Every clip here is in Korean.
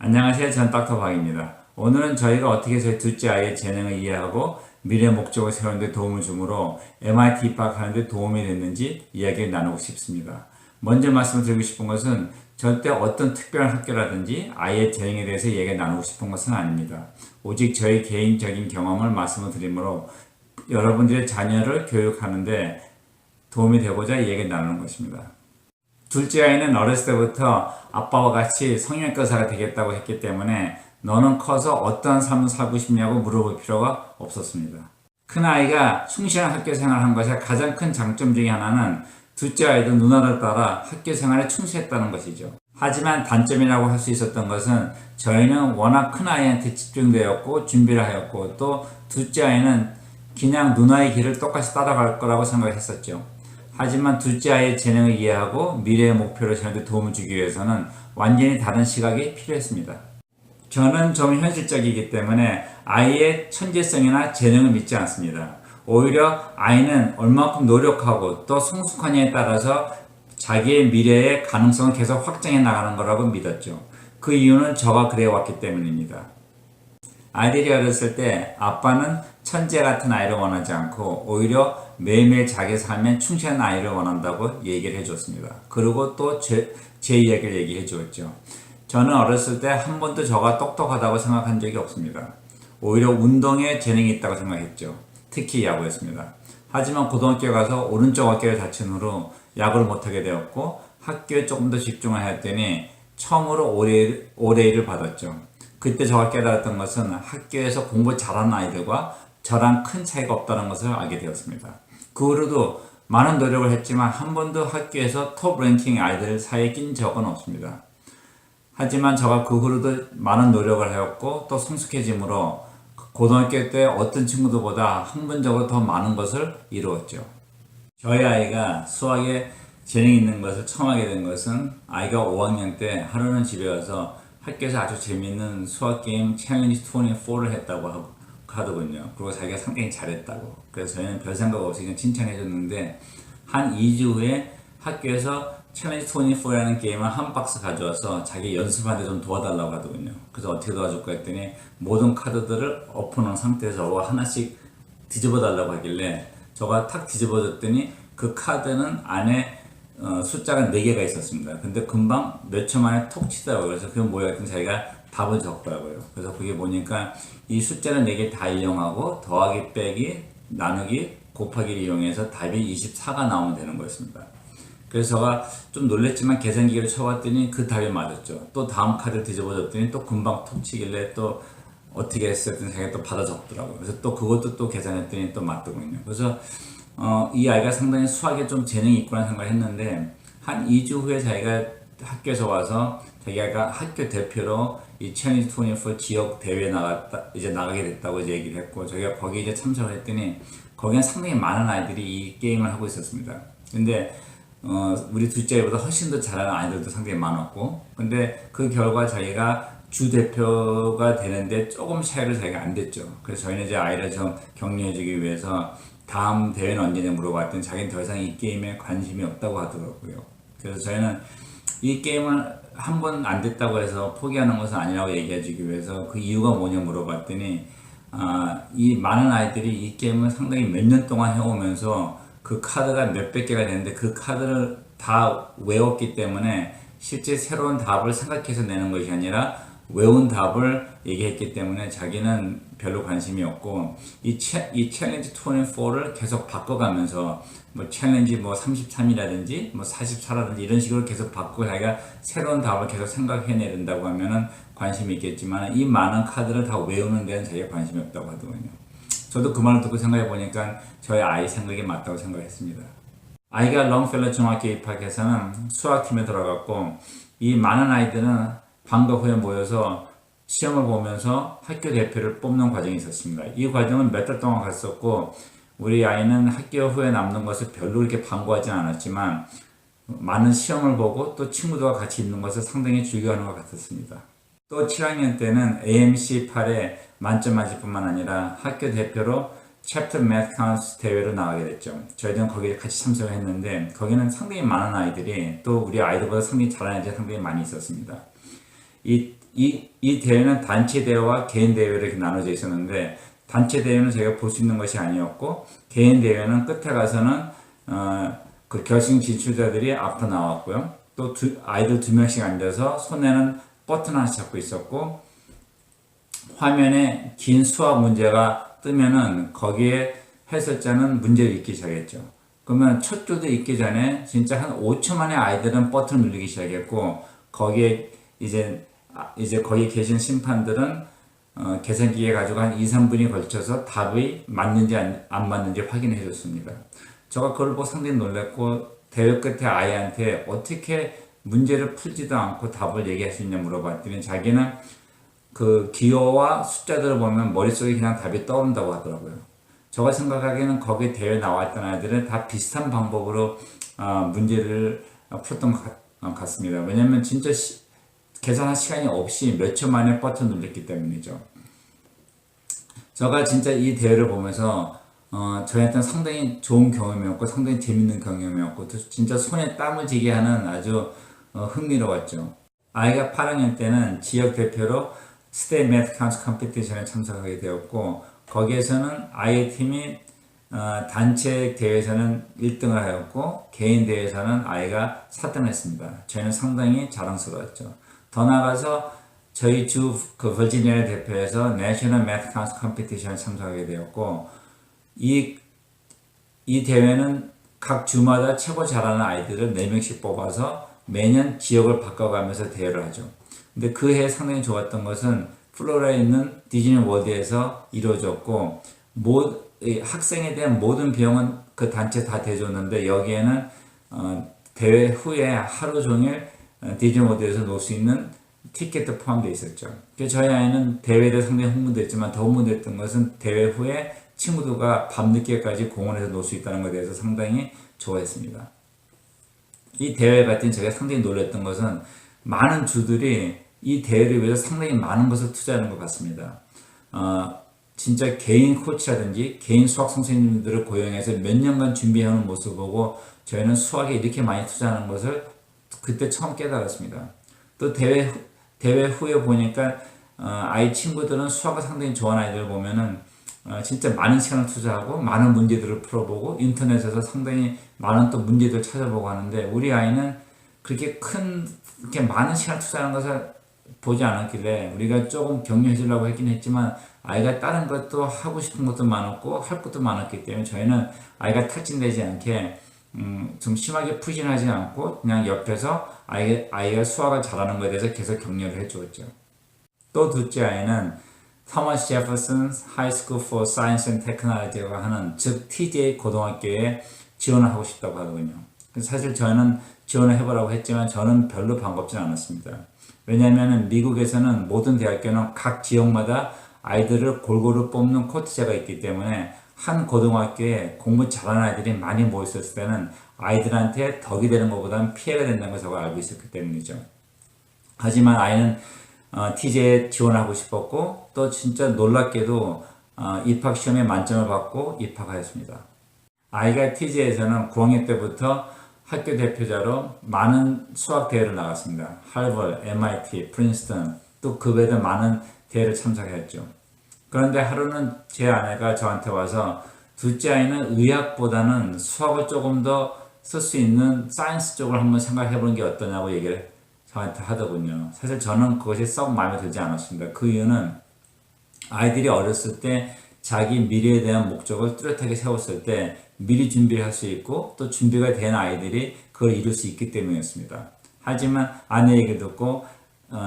안녕하세요. 전 닥터 박입니다. 오늘은 저희가 어떻게 저희 둘째 아이의 재능을 이해하고 미래 목적을 세우는 데 도움을 주므로 MIT 입학하는 데 도움이 됐는지 이야기를 나누고 싶습니다. 먼저 말씀을 드리고 싶은 것은 절대 어떤 특별한 학교라든지 아이의 재능에 대해서 얘기를 나누고 싶은 것은 아닙니다. 오직 저희 개인적인 경험을 말씀을 드리므로 여러분들의 자녀를 교육하는데 도움이 되고자 얘기를 나누는 것입니다. 둘째 아이는 어렸을 때부터 아빠와 같이 성형외과 의사가 되겠다고 했기 때문에 너는 커서 어떠한 삶을 살고 싶냐고 물어볼 필요가 없었습니다. 큰 아이가 충실한 학교 생활을 한 것의 가장 큰 장점 중에 하나는 둘째 아이도 누나를 따라 학교 생활에 충실했다는 것이죠. 하지만 단점이라고 할 수 있었던 것은 저희는 워낙 큰 아이한테 집중되었고 준비를 하였고 또 둘째 아이는 그냥 누나의 길을 똑같이 따라갈 거라고 생각했었죠. 하지만 둘째 아이의 재능을 이해하고 미래의 목표를 세우는 데 도움을 주기 위해서는 완전히 다른 시각이 필요했습니다. 저는 좀 현실적이기 때문에 아이의 천재성이나 재능을 믿지 않습니다. 오히려 아이는 얼마큼 노력하고 또 성숙하냐에 따라서 자기의 미래의 가능성을 계속 확장해 나가는 거라고 믿었죠. 그 이유는 저가 그래왔기 때문입니다. 아이들이 어렸을 때 아빠는 천재 같은 아이를 원하지 않고 오히려 매일매일 자기 삶에 충실한 아이를 원한다고 얘기를 해줬습니다. 그리고 또 제 이야기를 얘기해 주었죠. 저는 어렸을 때 한 번도 저가 똑똑하다고 생각한 적이 없습니다. 오히려 운동에 재능이 있다고 생각했죠. 특히 야구였습니다. 하지만 고등학교에 가서 오른쪽 어깨를 다친 후로 야구를 못하게 되었고 학교에 조금 더 집중을 했더니 처음으로 올해일을 받았죠. 그때 저가 깨달았던 것은 학교에서 공부 잘하는 아이들과 저랑 큰 차이가 없다는 것을 알게 되었습니다. 그 후로도 많은 노력을 했지만 한 번도 학교에서 톱 랭킹 아이들 사이에 낀 적은 없습니다. 하지만 저가 그 후로도 많은 노력을 하였고 또 성숙해짐으로 고등학교 때 어떤 친구들보다 학문적으로 더 많은 것을 이루었죠. 저희 아이가 수학에 재능이 있는 것을 처음 하게 된 것은 아이가 5학년 때 하루는 집에 와서 학교에서 아주 재밌는 수학 게임 챌린지 24를 했다고 하더군요. 그리고 자기가 상당히 잘했다고. 그래서 저희는 별 생각 없이 그냥 칭찬해 줬는데 한 2주 후에 학교에서 챌린지 24라는 게임을 한 박스 가져와서 자기 연습하는데 좀 도와달라고 하더군요. 그래서 어떻게 도와줄까 했더니 모든 카드들을 엎어놓은 상태에서 하나씩 뒤집어 달라고 하길래 저가 탁 뒤집어 줬더니 그 카드는 안에 숫자가 4개가 있었습니다. 근데 금방 몇 초 만에 톡 치더라고요. 그래서 그게 뭐야 했더니 자기가 답을 적더라고요. 그래서 그게 보니까 이 숫자는 4개 다 이용하고 더하기 빼기 나누기 곱하기를 이용해서 답이 24가 나오면 되는 거였습니다. 그래서 제가 좀 놀랬지만 계산기를 쳐봤더니 그 답이 맞았죠. 또 다음 카드 뒤집어졌더니 또 금방 톡 치길래 또 어떻게 했었더니 자기가 또 받아 적더라고요. 그래서 또 그것도 또 계산했더니 또 맞더군요. 그래서 이 아이가 상당히 수학에 좀 재능이 있구나 생각을 했는데 한 2주 후에 자기가 학교에서 와서 자기가 학교 대표로 이 챌린지 24 지역 대회에 나가게 됐다고 이제 얘기를 했고 저희가 거기에 이제 참석을 했더니 거기는 상당히 많은 아이들이 이 게임을 하고 있었습니다. 근데 우리 둘째 아이보다 훨씬 더 잘하는 아이들도 상당히 많았고 근데 그 결과 자기가 주 대표가 되는데 조금 차이를 자기가 안 됐죠. 그래서 저희는 이제 아이를 좀 격려해주기 위해서 다음 대회는 언제냐 물어봤더니 자기는 더 이상 이 게임에 관심이 없다고 하더라고요. 그래서 저희는 이 게임을 한 번 안 됐다고 해서 포기하는 것은 아니라고 얘기해주기 위해서 그 이유가 뭐냐 물어봤더니 이 많은 아이들이 이 게임을 상당히 몇 년 동안 해오면서 그 카드가 몇백 개가 되는데 그 카드를 다 외웠기 때문에 실제 새로운 답을 생각해서 내는 것이 아니라 외운 답을 얘기했기 때문에 자기는 별로 관심이 없고 이 챌린지 24를 계속 바꿔가면서 뭐 챌린지 뭐 33이라든지 뭐 44라든지 이런 식으로 계속 바꾸고 자기가 새로운 답을 계속 생각해내야 된다고 하면은 관심이 있겠지만 이 많은 카드를 다 외우는 데는 자기가 관심이 없다고 하더군요. 저도 그 말을 듣고 생각해 보니까 저희 아이 생각이 맞다고 생각했습니다. 아이가 롱펠러 중학교에 입학해서는 수학팀에 들어갔고 이 많은 아이들은 방과 후에 모여서 시험을 보면서 학교 대표를 뽑는 과정이 있었습니다. 이 과정은 몇 달 동안 갔었고 우리 아이는 학교 후에 남는 것을 별로 그렇게 반구하지 않았지만 많은 시험을 보고 또 친구들과 같이 있는 것을 상당히 즐겨하는 것 같았습니다. 또 7학년 때는 AMC 8에 만점 맞을 뿐만 아니라 학교 대표로 챕터 매트 카운트 대회로 나가게 됐죠. 저희는 거기에 같이 참석을 했는데 거기는 상당히 많은 아이들이 또 우리 아이들보다 상당히 잘하는 애들이 상당히 많이 있었습니다. 이 이 대회는 단체 대회와 개인 대회로 이렇게 나눠져 있었는데, 단체 대회는 저희가 볼 수 있는 것이 아니었고, 개인 대회는 끝에 가서는 그 결승 진출자들이 앞으로 나왔고요. 또 아이들 2명씩 앉아서 손에는 버튼 하나씩 잡고 있었고, 화면에 긴 수학 문제가 뜨면은 거기에 해설자는 문제를 읽기 시작했죠. 그러면 첫 줄도 읽기 전에 진짜 한 5초 만에 아이들은 버튼을 누르기 시작했고, 거기에 이제 거기 계신 심판들은 계산기에 가지고 한 2, 3분이 걸쳐서 답이 맞는지 안 맞는지 확인해 줬습니다. 제가 그걸 보고 상당히 놀랐고, 대회 끝에 아이한테 어떻게 문제를 풀지도 않고 답을 얘기할 수 있냐 물어봤더니, 자기는 그 기호와 숫자들을 보면 머릿속에 그냥 답이 떠오른다고 하더라고요. 제가 생각하기에는 거기 대회 나왔던 아이들은 다 비슷한 방법으로 문제를 풀었던 것 같습니다. 왜냐면 진짜 계산할 시간이 없이 몇 초 만에 버튼 눌렀기 때문이죠. 제가 진짜 이 대회를 보면서 저희한테는 상당히 좋은 경험이었고, 상당히 재밌는 경험이었고, 진짜 손에 땀을 쥐게 하는 아주 흥미로웠죠. 아이가 8학년 때는 지역 대표로 스테이트 매트 카운트 컴피티션에 참석하게 되었고, 거기에서는 아이의 팀이 단체 대회에서는 1등을 하였고, 개인 대회에서는 아이가 4등을 했습니다. 저희는 상당히 자랑스러웠죠. 더 나아가서 저희 주 그 버지니아를 대표해서 내셔널 매트 카운트 컴피티션에 참석하게 되었고, 이 대회는 각 주마다 최고 잘하는 아이들을 4명씩 뽑아서 매년 지역을 바꿔가면서 대회를 하죠. 근데 그 해 상당히 좋았던 것은 플로리다에 있는 디즈니 월드에서 이루어졌고, 학생에 대한 모든 비용은 그 단체 다 대줬는데, 여기에는 대회 후에 하루 종일 디즈니 월드에서 놀 수 있는 티켓도 포함되어 있었죠. 저희 아이는 대회에 대해 상당히 흥분됐지만, 더 흥분됐던 것은 대회 후에 친구들과 밤늦게까지 공원에서 놀 수 있다는 것에 대해서 상당히 좋아했습니다. 이 대회 같은 제가 상당히 놀랐던 것은 많은 주들이 이 대회를 위해서 상당히 많은 것을 투자하는 것 같습니다. 진짜 개인 코치라든지 개인 수학 선생님들을 고용해서 몇 년간 준비해오는 모습을 보고 저희는 수학에 이렇게 많이 투자하는 것을 그때 처음 깨달았습니다. 또 대회 후에 보니까 아이 친구들은 수학을 상당히 좋아하는 아이들을 보면은 진짜 많은 시간을 투자하고 많은 문제들을 풀어보고 인터넷에서 상당히 많은 또 문제들을 찾아보고 하는데, 우리 아이는 그렇게 많은 시간을 투자하는 것을 보지 않았길래 우리가 조금 격려해 주려고 했긴 했지만, 아이가 다른 것도 하고 싶은 것도 많았고 할 것도 많았기 때문에 저희는 아이가 탈진되지 않게 좀 심하게 푸진하지 않고 그냥 옆에서 아이가 수학을 잘하는 것에 대해서 계속 격려를 해 주었죠. 또 둘째 아이는 토마스 제퍼슨 하이스쿨 for Science and Technology라고 하는, 즉 TJ 고등학교에 지원을 하고 싶다고 하거든요. 사실 저는 지원을 해보라고 했지만 저는 별로 반갑지 않았습니다. 왜냐하면 미국에서는 모든 대학교는 각 지역마다 아이들을 골고루 뽑는 코트제가 있기 때문에 한 고등학교에 공부 잘하는 아이들이 많이 모였을 때는 아이들한테 덕이 되는 것보다는 피해가 된다는 걸 제가 알고 있었기 때문이죠. 하지만 아이는 TJ에 지원하고 싶었고, 또 진짜 놀랍게도 입학 시험에 만점을 받고 입학하였습니다. 아이가 TJ에서는 9학년 때부터 학교 대표자로 많은 수학 대회를 나갔습니다. 하버드, MIT, 프린스턴, 또 그 외에도 많은 대회를 참석했죠. 그런데 하루는 제 아내가 저한테 와서 둘째 아이는 의학보다는 수학을 조금 더 쓸 수 있는 사이언스 쪽을 한번 생각해 보는 게 어떠냐고 얘기를 저한테 하더군요. 사실 저는 그것이 썩 마음에 들지 않았습니다. 그 이유는 아이들이 어렸을 때 자기 미래에 대한 목적을 뚜렷하게 세웠을 때 미리 준비를 할 수 있고, 또 준비가 된 아이들이 그걸 이룰 수 있기 때문이었습니다. 하지만 아내 얘기 듣고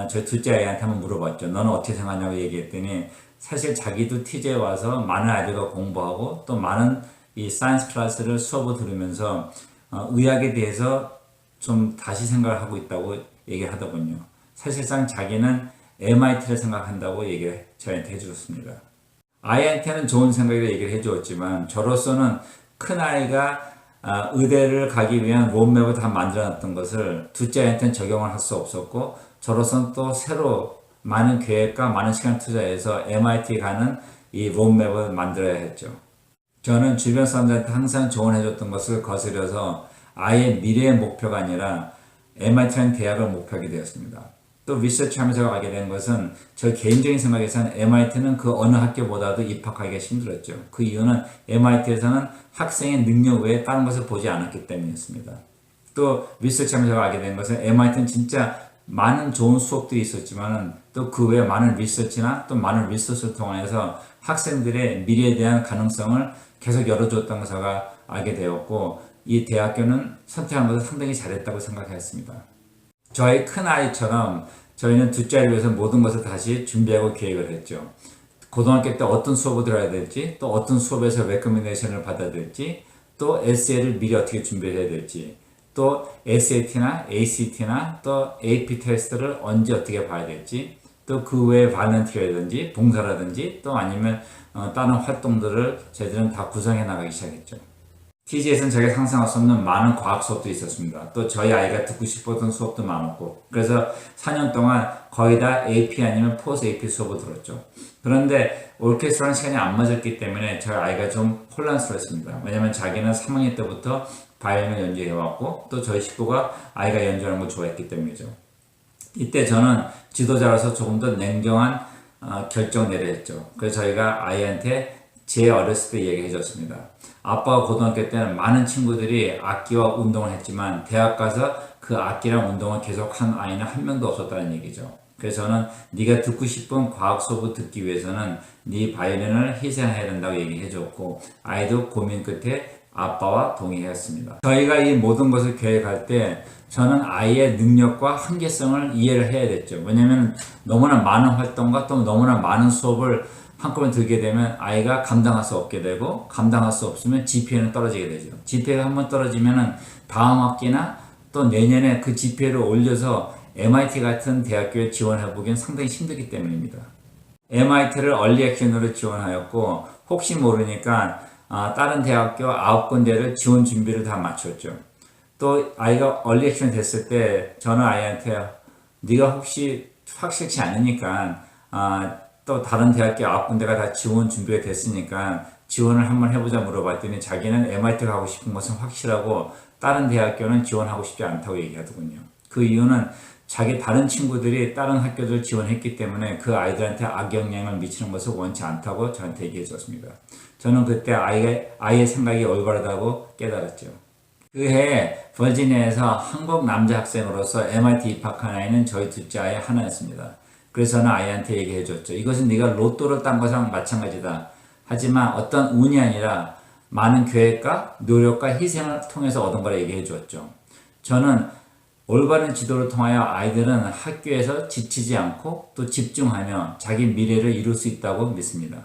저 둘째 아이한테 한번 물어봤죠. 너는 어떻게 생각하냐고 얘기했더니, 사실 자기도 TJ에 와서 많은 아이들과 공부하고 또 많은 이 사이언스 클래스를 수업을 들으면서 의학에 대해서 좀 다시 생각을 하고 있다고 얘기를 하더군요. 사실상 자기는 MIT를 생각한다고 얘기를 저희한테 해주었습니다. 아이한테는 좋은 생각이라고 얘기를 해주었지만, 저로서는 큰아이가 의대를 가기 위한 로드맵을 다 만들어놨던 것을 둘째 아이한테는 적용을 할 수 없었고, 저로서는 또 새로 많은 계획과 많은 시간 투자해서 MIT 가는 이 로드맵을 만들어야 했죠. 저는 주변 사람들한테 항상 조언해줬던 것을 거스려서 아이의 미래의 목표가 아니라 MIT라는 대학을 목표하게 되었습니다. 또 리서치 하면서 알게 된 것은 저 개인적인 생각에서는 MIT는 그 어느 학교보다도 입학하기가 힘들었죠. 그 이유는 MIT에서는 학생의 능력 외에 다른 것을 보지 않았기 때문이었습니다. 또 리서치 하면서 알게 된 것은 MIT는 진짜 많은 좋은 수업들이 있었지만은 또 그 외에 많은 리서치나 또 많은 리서치를 통해서 학생들의 미래에 대한 가능성을 계속 열어줬다는 것을 알게 되었고, 이 대학교는 선택한 것을 상당히 잘했다고 생각했습니다. 저희 큰아이처럼 저희는 둘째를 위해서 모든 것을 다시 준비하고 계획을 했죠. 고등학교 때 어떤 수업을 들어야 될지, 또 어떤 수업에서 레커멘데이션을 받아야 될지, 또 에세이를 미리 어떻게 준비해야 될지, 또 SAT나 ACT나 또 AP 테스트를 언제 어떻게 봐야 될지, 또 그 외에 발렌티어라든지 봉사라든지 또 아니면 다른 활동들을 저희들은 다 구성해 나가기 시작했죠. TG에서는 제가 상상할 수 없는 많은 과학 수업도 있었습니다. 또 저희 아이가 듣고 싶었던 수업도 많았고, 그래서 4년 동안 거의 다 AP 아니면 포스 AP 수업을 들었죠. 그런데 오케스트라는 시간이 안 맞았기 때문에 저희 아이가 좀 혼란스러웠습니다. 왜냐면 자기는 3학년 때부터 바이올린을 연주해왔고, 또 저희 식구가 아이가 연주하는 걸 좋아했기 때문이죠. 이때 저는 지도자로서 조금 더 냉정한 결정을 내려야 했죠. 그래서 저희가 아이한테 제 어렸을 때 얘기해 줬습니다. 아빠가 고등학교 때는 많은 친구들이 악기와 운동을 했지만 대학 가서 그 악기랑 운동을 계속 한 아이는 한 명도 없었다는 얘기죠. 그래서 저는 네가 듣고 싶은 과학 수업을 듣기 위해서는 네 바이올린을 희생해야 된다고 얘기해 줬고, 아이도 고민 끝에 아빠와 동의했습니다. 저희가 이 모든 것을 계획할 때 저는 아이의 능력과 한계성을 이해를 해야 됐죠. 왜냐하면 너무나 많은 활동과 또 너무나 많은 수업을 한꺼번에 들게 되면 아이가 감당할 수 없게 되고, 감당할 수 없으면 GPA는 떨어지게 되죠. GPA가 한번 떨어지면은 다음 학기나 또 내년에 그 GPA를 올려서 MIT 같은 대학교에 지원해 보기엔 상당히 힘들기 때문입니다. MIT를 얼리 액션으로 지원하였고, 혹시 모르니까 다른 대학교 9군데를 지원 준비를 다 마쳤죠. 또 아이가 얼리 액션 됐을 때 저는 아이한테 네가 혹시 확실치 않으니까 또 다른 대학교 9군데가 다 지원 준비가 됐으니까 지원을 한번 해보자 물어봤더니 자기는 MIT 가고 싶은 것은 확실하고 다른 대학교는 지원하고 싶지 않다고 얘기하더군요. 그 이유는 자기 다른 친구들이 다른 학교들 지원했기 때문에 그 아이들한테 악영향을 미치는 것을 원치 않다고 저한테 얘기해 줬습니다. 저는 그때 아이의 생각이 올바르다고 깨달았죠. 그해 버지니아에서 한국 남자 학생으로서 MIT 입학한 아이는 저희 둘째 아이 하나였습니다. 그래서 저는 아이한테 얘기해 줬죠. 이것은 네가 로또를 딴 것랑 마찬가지다. 하지만 어떤 운이 아니라 많은 계획과 노력과 희생을 통해서 얻은 거라 얘기해 줬죠. 저는 올바른 지도를 통하여 아이들은 학교에서 지치지 않고 또 집중하며 자기 미래를 이룰 수 있다고 믿습니다.